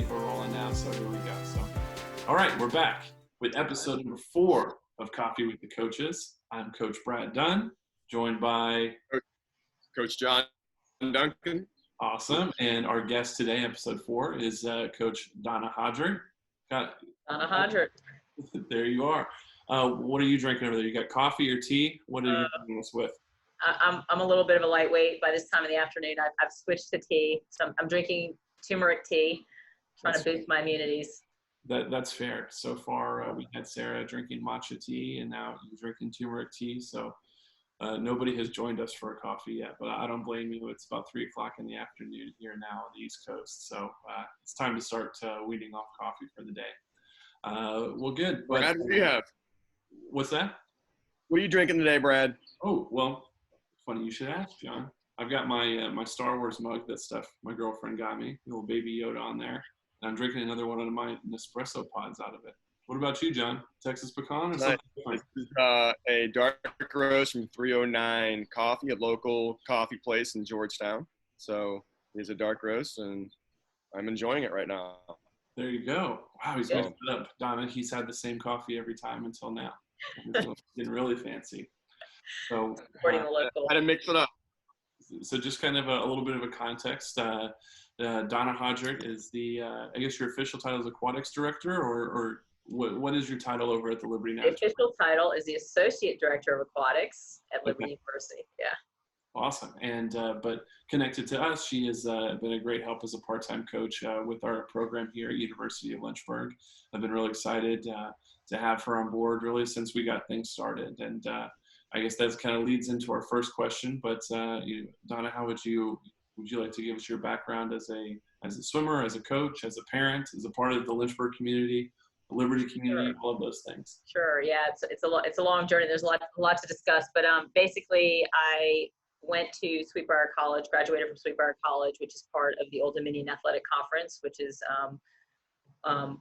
think we're rolling now, so here we go. So, all right, we're back with episode number 4 of Coffee with the Coaches. I'm Coach Brad Dunn, joined by Coach John Duncan. Awesome. And our guest today, episode 4, is Coach Donna Hodgert. Donna Hodgert. There you are. What are you drinking over there? You got coffee or tea? What are you doing this with? I'm a little bit of a lightweight by this time of the afternoon. I've switched to tea. So I'm drinking turmeric tea, trying to boost my immunities. That's fair. So far, we had Sarah drinking matcha tea, and now you're drinking turmeric tea. So nobody has joined us for a coffee yet, but I don't blame you. It's about 3 o'clock in the afternoon here now on the East Coast. So it's time to start weeding off coffee for the day. Well, good. Brad, what do you have? What's that? What are you drinking today, Brad? Oh, well, funny you should ask, John. I've got my my Star Wars mug, that stuff my girlfriend got me, the little baby Yoda on there. And I'm drinking another one of my Nespresso pods out of it. What about you, John? Texas pecan or something? This is a dark roast from 309 Coffee, a local coffee place in Georgetown. So it's a dark roast, and I'm enjoying it right now. There you go. Wow, he's mixed it up. Donna, he's had the same coffee every time until now. It's getting really fancy. So Supporting the local. I had to mix it up. So just kind of a little bit of a context. Donna Hodgert is the, I guess your official title is Aquatics Director, or what is your title over at the Liberty National? The official title is the Associate Director of Aquatics at Liberty University. Yeah. Awesome. And but connected to us, she has been a great help as a part-time coach with our program here at University of Lynchburg. I've been really excited to have her on board really since we got things started. And I guess that kind of leads into our first question. But Donna, how would you like to give us your background as a swimmer, as a coach, as a parent, as a part of the Lynchburg community, the Liberty community, all of those things? Sure. Yeah, it's a long journey. There's a lot to discuss. But basically, I went to Sweetbriar College, graduated from Sweetbriar College, which is part of the Old Dominion Athletic Conference, which is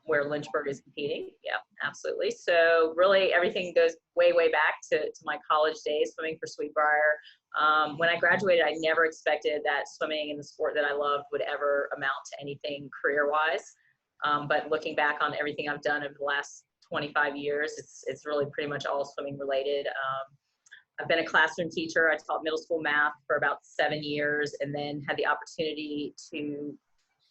where Lynchburg is competing. Yeah, absolutely. So really everything goes way, way back to my college days, swimming for Sweetbriar. When I graduated, I never expected that swimming in the sport that I loved would ever amount to anything career-wise. But looking back on everything I've done over the last 25 years, it's really pretty much all swimming related. I've been a classroom teacher. I taught middle school math for about 7 years, and then had the opportunity to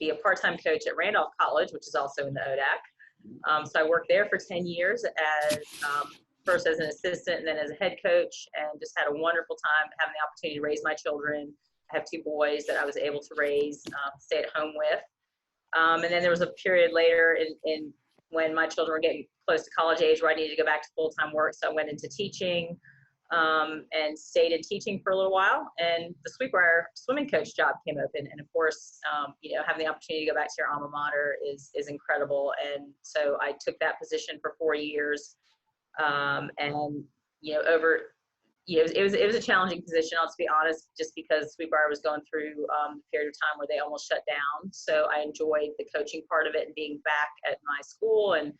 be a part-time coach at Randolph College, which is also in the ODAC. So I worked there for 10 years as first as an assistant and then as a head coach, and just had a wonderful time having the opportunity to raise my children. I have 2 boys that I was able to raise, stay at home with. And then there was a period later in when my children were getting close to college age where I needed to go back to full-time work. So I went into teaching. And stayed in teaching for a little while, and the Sweetbriar swimming coach job came open. And of course, having the opportunity to go back to your alma mater is incredible. And so I took that position for 4 years. It was a challenging position, I'll just be honest, just because Sweetbriar was going through a period of time where they almost shut down. So I enjoyed the coaching part of it and being back at my school and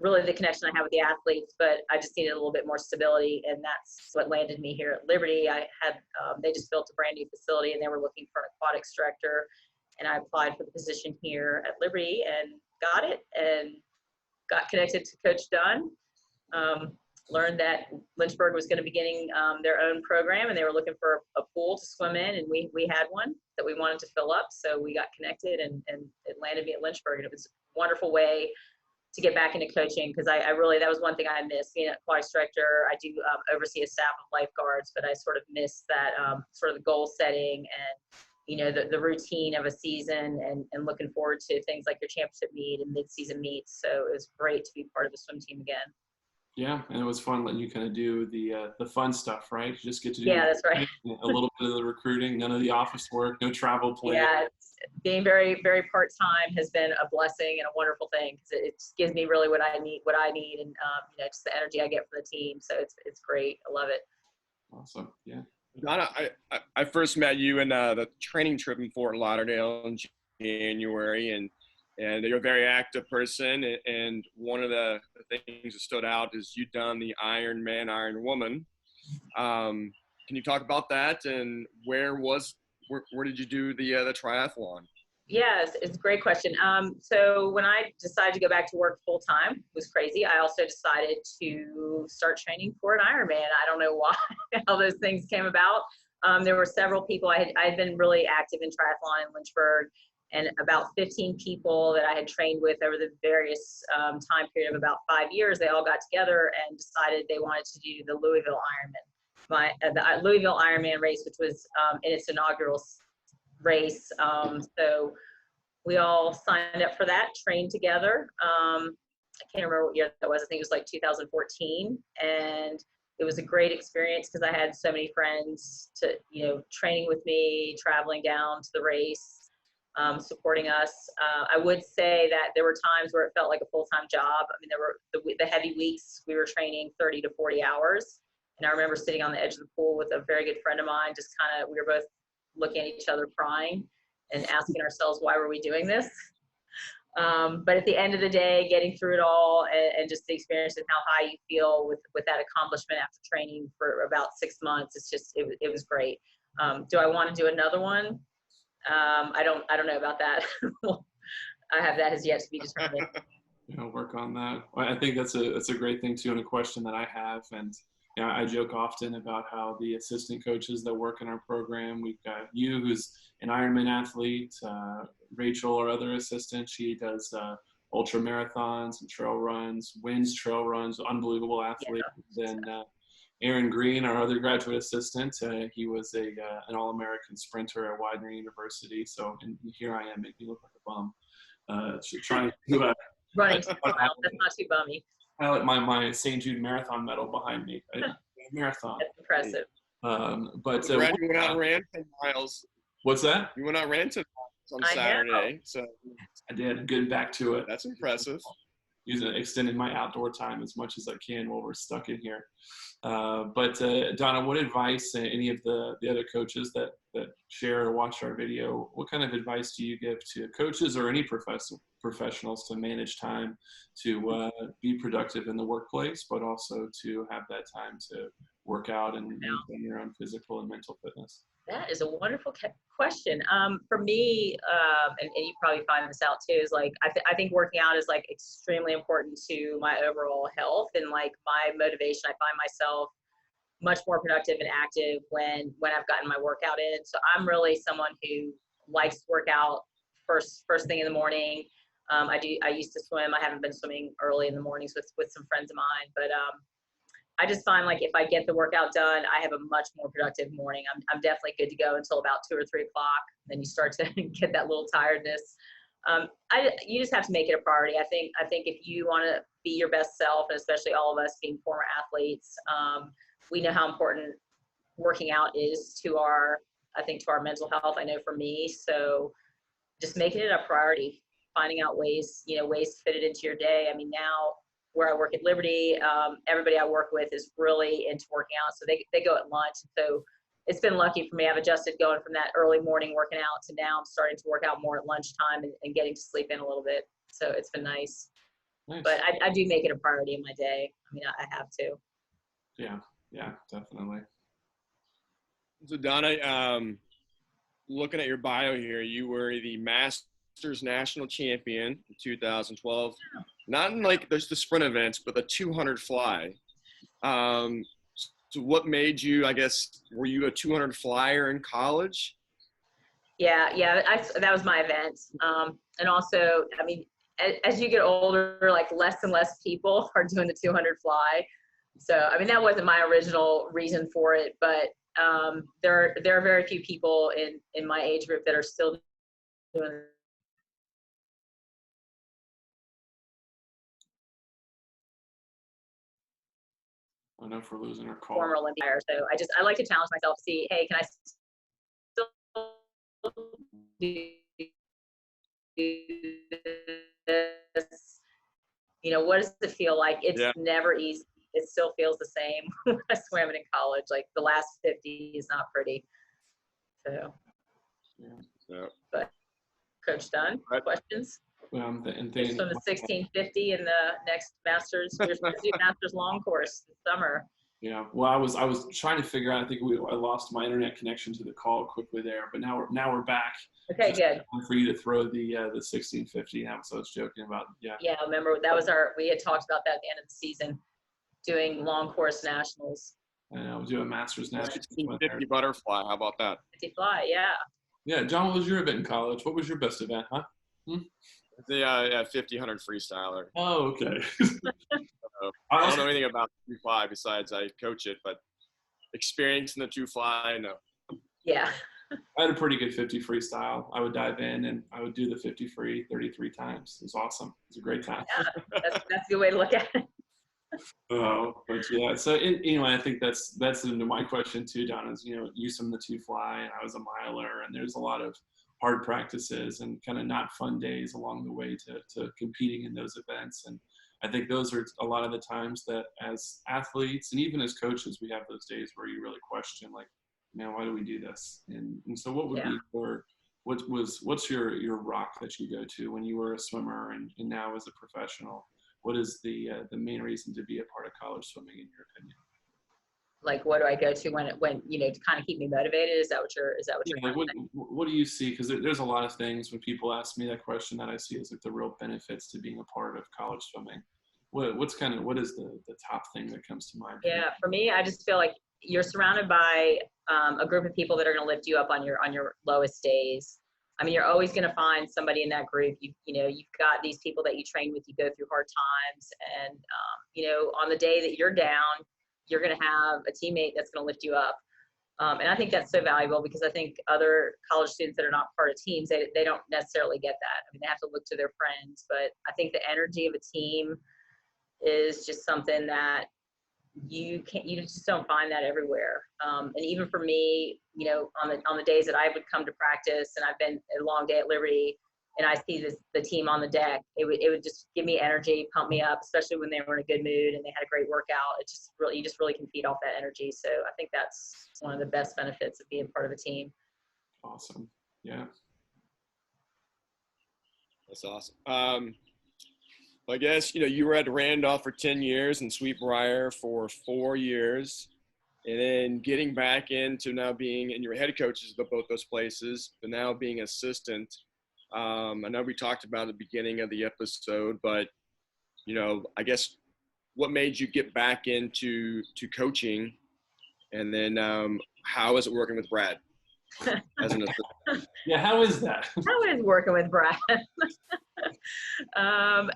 really the connection I have with the athletes, but I just needed a little bit more stability, and that's what landed me here at Liberty. They just built a brand new facility, and they were looking for an aquatics director, and I applied for the position here at Liberty and got it, and got connected to Coach Dunn. Learned that Lynchburg was going to be getting their own program, and they were looking for a pool to swim in, and we had one that we wanted to fill up, so we got connected, and it landed me at Lynchburg, and it was a wonderful way to get back into coaching, because I really, that was one thing I missed. Being an aquatics director, I do oversee a staff of lifeguards, but I sort of missed that sort of the goal setting and, the routine of a season, and looking forward to things like your championship meet and mid-season meets. So it was great to be part of the swim team again. Yeah, and it was fun letting you kind of do the fun stuff, right? You just get to do that's right. A little bit of the recruiting, none of the office work, no travel play. Yeah, being very, very part-time has been a blessing and a wonderful thing, because it just gives me really what I need, and just the energy I get from the team. So it's great. I love it. Awesome. Yeah. Donna, I first met you in the training trip in Fort Lauderdale in January, and you're a very active person, and one of the things that stood out is you've done the Ironman, Iron Woman. Can you talk about that, and where did you do the triathlon? Yes, it's a great question. So when I decided to go back to work full time, it was crazy. I also decided to start training for an Ironman. I don't know why, how those things came about. There were several people. I had been really active in triathlon in Lynchburg, and about 15 people that I had trained with over the various time period of about 5 years. They all got together and decided they wanted to do the Louisville Ironman, the Louisville Ironman race, which was in its inaugural race. So we all signed up for that, trained together. I can't remember what year that was. I think it was like 2014. And it was a great experience because I had so many friends to, training with me, traveling down to the race, supporting us. I would say that there were times where it felt like a full-time job. I mean, there were the heavy weeks we were training 30 to 40 hours. And I remember sitting on the edge of the pool with a very good friend of mine, we were both looking at each other crying and asking ourselves, why were we doing this? But at the end of the day, getting through it all and just the experience and how high you feel with that accomplishment after training for about 6 months, it was great. Do I want to do another one? I don't know about that. That has yet to be determined. Work on that. Well, I think that's a great thing too, and a question that I have. And I joke often about how the assistant coaches that work in our program, we've got you, who's an Ironman athlete, Rachel, our other assistant, she does ultra marathons and trail runs, wins trail runs, unbelievable athlete. Yeah. Then Aaron Green, our other graduate assistant, he was an All-American sprinter at Widener University. So and here I am, making me look like a bum, trying to running 2 miles. That's not too bummy. I like my St. Jude marathon medal behind me. Marathon. That's impressive. But Brad, you went out and ran 10 miles. What's that? You went out and ran 10 miles on Saturday. So I did. Getting back to it. That's impressive. Extending my outdoor time as much as I can while we're stuck in here. But Donna, what advice, any of the other coaches that share or watch our video, what kind of advice do you give to coaches or any professionals to manage time to be productive in the workplace, but also to have that time to work out and maintain your own physical and mental fitness? That is a wonderful question. For me, and you probably find this out too, is like, I think working out is like extremely important to my overall health and like my motivation. I find myself much more productive and active when I've gotten my workout in. So I'm really someone who likes to work out first thing in the morning. I used to swim. I haven't been swimming early in the mornings with some friends of mine, but I just find like if I get the workout done, I have a much more productive morning. I'm definitely good to go until about 2 or 3 o'clock. Then you start to get that little tiredness. You just have to make it a priority. I think if you want to be your best self, and especially all of us being former athletes, we know how important working out is to our mental health. I know for me, so just making it a priority, finding out ways to fit it into your day. I mean, now where I work at Liberty, everybody I work with is really into working out. So they go at lunch. So it's been lucky for me. I've adjusted going from that early morning working out to now I'm starting to work out more at lunchtime and getting to sleep in a little bit. So it's been nice. But I do make it a priority in my day. I mean, I have to. Yeah, definitely. So Donna, looking at your bio here, you were the Masters National Champion in 2012. Not in like the sprint events, but the 200 fly. So what made you, I guess, were you a 200 flyer in college? Yeah, that was my event. And also, I mean, as you get older, like less and less people are doing the 200 fly. So, I mean, that wasn't my original reason for it, but there are very few people in my age group that are still doing. I don't know if we're losing our call. Former Olympic. So I like to challenge myself to see, hey, can I still do this? What does it feel like? It's never easy. It still feels the same when I swam it in college. Like the last 50 is not pretty. So, but Coach Dunn, questions? And just from the 1650 and the next Masters, there's going to be Masters long course this summer. Yeah. Well, I was trying to figure out. I think I lost my internet connection to the call quickly there, but now we're back. Okay, Just good. for you to throw the 1650 now. So I was joking about. Yeah. Yeah, remember that was we had talked about that at the end of the season, doing long course nationals. I know. Do a Masters Nationals. 1650 butterfly. How about that? 50 fly, yeah. Yeah, John, what was your event in college? What was your best event, huh? The 50-100 freestyler. Oh, okay. I don't know anything about 2 fly besides I coach it, but experience in the 2 fly, no. Yeah. I had a pretty good 50 freestyle. I would dive in and I would do the 50 free 33 times. It was awesome. It was a great time. Yeah, that's a good way to look at it. Oh, but yeah. So anyway, I think that's into my question too, Donna. Is you swim the 2 fly, and I was a miler, and there's a lot of hard practices and kind of not fun days along the way to competing in those events. And I think those are a lot of the times that as athletes and even as coaches, we have those days where you really question, like, man, why do we do this? And so what would be what's your rock that you go to when you were a swimmer and now as a professional? What is the main reason to be a part of college swimming, in your opinion? Like, what do I go to when to kind of keep me motivated? Is that what you're Yeah, what do you see? Because there's a lot of things when people ask me that question that I see as like the real benefits to being a part of college swimming. What is the top thing that comes to mind? Yeah, for me, I just feel like you're surrounded by a group of people that are going to lift you up on your lowest days. I mean, you're always going to find somebody in that group. You've got these people that you train with. You go through hard times, and on the day that you're down, you're going to have a teammate that's going to lift you up. And I think that's so valuable, because I think other college students that are not part of teams, they don't necessarily get that. I mean, they have to look to their friends, but I think the energy of a team is just something that you just don't find that everywhere. And even for me, on the days that I would come to practice, and I've been a long day at Liberty, and I see the team on the deck, it would just give me energy, pump me up, especially when they were in a good mood and they had a great workout. You just really can feed off that energy. So I think that's one of the best benefits of being part of a team. Awesome. Yeah. That's awesome. I guess, you were at Randolph for 10 years and Sweetbriar for 4 years, and then getting back into now being, and your head coaches of both those places, but now being assistant. I know we talked about at the beginning of the episode, but, I guess what made you get back into coaching, and then how is it working with Brad as an assistant? Yeah, how is that? How is working with Brad?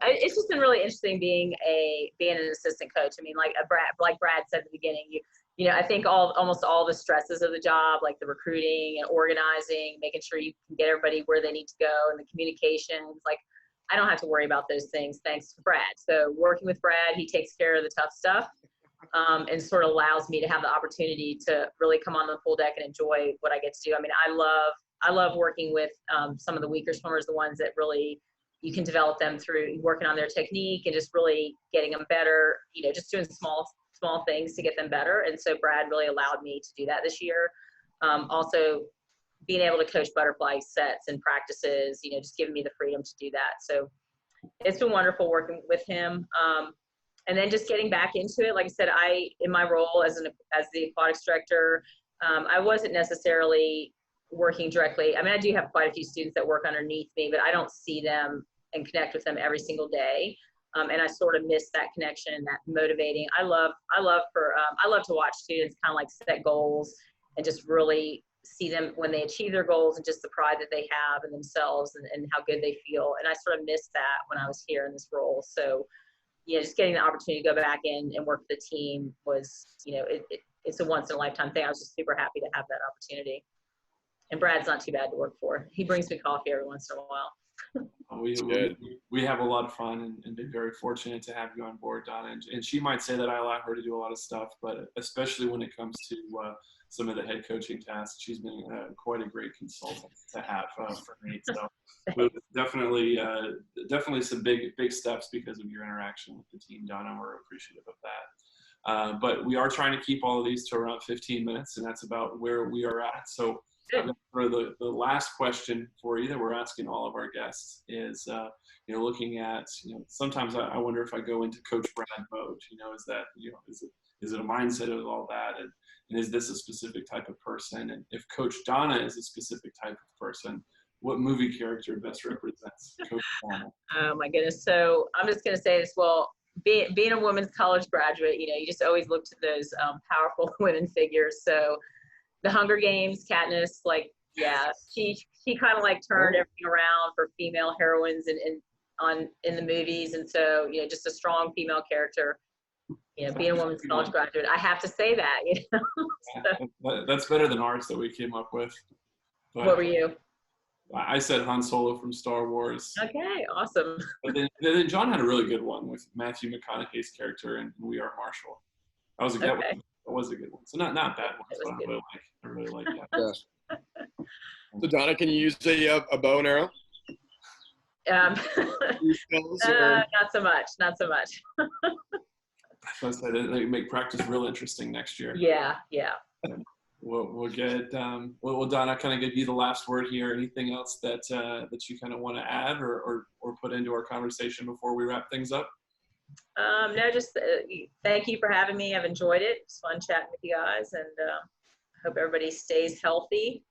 It's just been really interesting being an assistant coach. I mean, like Brad said at the beginning, I think almost all the stresses of the job, like the recruiting and organizing, making sure you can get everybody where they need to go, and the communications, like I don't have to worry about those things thanks to Brad. So working with Brad, he takes care of the tough stuff, and sort of allows me to have the opportunity to really come on the pool deck and enjoy what I get to do. I mean, I love working with some of the weaker swimmers, the ones that really you can develop them through working on their technique and just really getting them better, just doing small things to get them better. And so Brad really allowed me to do that this year. Also being able to coach butterfly sets and practices, just giving me the freedom to do that. So it's been wonderful working with him. And then just getting back into it. Like I said, in my role as the aquatics director, I wasn't necessarily working directly. I mean, I do have quite a few students that work underneath me, but I don't see them and connect with them every single day. And I sort of miss that connection and that motivating. I love to watch students kind of like set goals and just really see them when they achieve their goals, and just the pride that they have in themselves and how good they feel. And I sort of missed that when I was here in this role. So, just getting the opportunity to go back in and work with the team was, it's a once in a lifetime thing. I was just super happy to have that opportunity. And Brad's not too bad to work for. He brings me coffee every once in a while. We have a lot of fun and been very fortunate to have you on board, Donna. And she might say that I allow her to do a lot of stuff, but especially when it comes to some of the head coaching tasks, she's been quite a great consultant to have for me. So definitely some big steps because of your interaction with the team, Donna. We're appreciative of that. But we are trying to keep all of these to around 15 minutes, and that's about where we are at. So for the last question for you that we're asking all of our guests is, looking at, sometimes I wonder if I go into Coach Brad mode, is it a mindset of all that? And is this a specific type of person? And if Coach Donna is a specific type of person, what movie character best represents Coach Donna? Oh my goodness. So I'm just going to say this. Well, being a women's college graduate, you just always look to those powerful women figures. So the Hunger Games, Katniss, like, yeah, she kind of like turned everything around for female heroines in the movies. And so, just a strong female character, being a women's college graduate, I have to say that, So. That's better than ours that we came up with. But What were you? I said Han Solo from Star Wars. Okay, awesome. But then John had a really good one with Matthew McConaughey's character in We Are Marshall. That was a good one. So not bad ones, but I really like that. Yes. So Donna, can you use a bow and arrow? Not so much. So I said they make practice real interesting next year. Yeah. We'll get well, Donna, kind of give you the last word here. Anything else that you kind of want to add or put into our conversation before we wrap things up? No, just thank you for having me. I've enjoyed it. It's fun chatting with you guys, and hope everybody stays healthy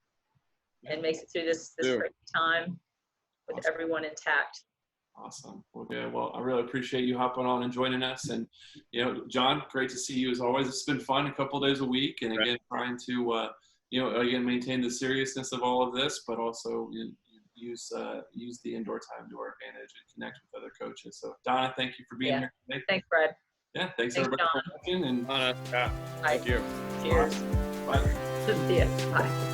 and makes it through this crazy time with everyone intact. Awesome. Okay. Well, I really appreciate you hopping on and joining us. And, John, great to see you as always. It's been fun a couple of days a week. And again, trying to, again, maintain the seriousness of all of this, but also use the indoor time to our advantage and connect with other coaches. So, Donna, thank you for being here today. Thanks, Fred. Yeah. Thanks everybody for watching. And Donna, thank you. Cheers. Bye. See you. Bye.